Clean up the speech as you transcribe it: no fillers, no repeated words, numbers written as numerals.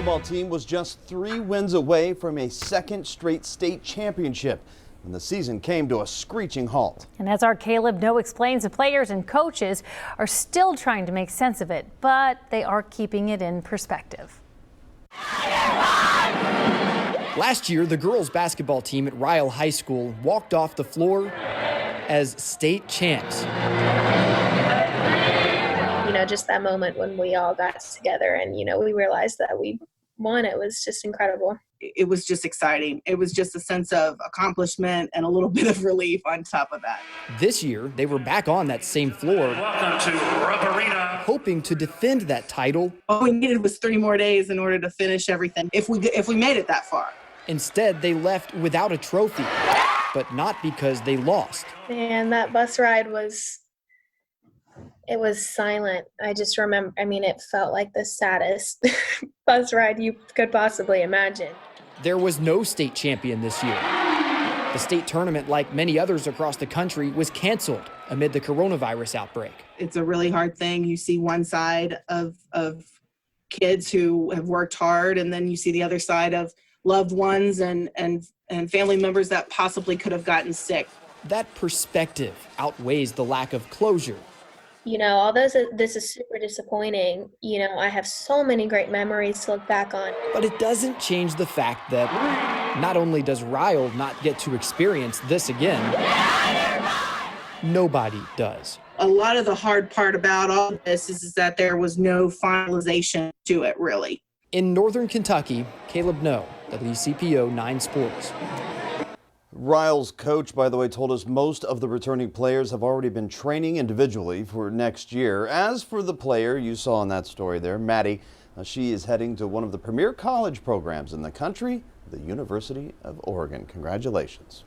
basketball team was just 3 wins away from a second straight state championship when the season came to a screeching halt. And as our Caleb No explains, the players and coaches are still trying to make sense of it, but they are keeping it in perspective. Last year, the girls basketball team at Ryle High School walked off the floor as state champs. You know, just that moment when we all got together and, we realized that we won, it was just incredible. It was just exciting. It was just a sense of accomplishment and a little bit of relief on top of that. This year, they were back on that same floor, Welcome to Rubberina, hoping to defend that title. All we needed was 3 more days in order to finish everything, if we made it that far. Instead, they left without a trophy, but not because they lost. And that bus ride was silent. I just remember, it felt like the saddest bus ride you could possibly imagine. There was no state champion this year. The state tournament, like many others across the country, was canceled amid the coronavirus outbreak. It's a really hard thing. You see one side of kids who have worked hard, and then you see the other side of loved ones and family members that possibly could have gotten sick. That perspective outweighs the lack of closure. Although this is super disappointing, I have so many great memories to look back on. But it doesn't change the fact that not only does Ryle not get to experience this again, nobody does. A lot of the hard part about all of this is that there was no finalization to it, really. In Northern Kentucky, Caleb No, WCPO 9 Sports. Ryle's coach, by the way, told us most of the returning players have already been training individually for next year. As for the player you saw in that story there, MADDIE, she is heading to one of the premier college programs in the country, the University of Oregon. Congratulations.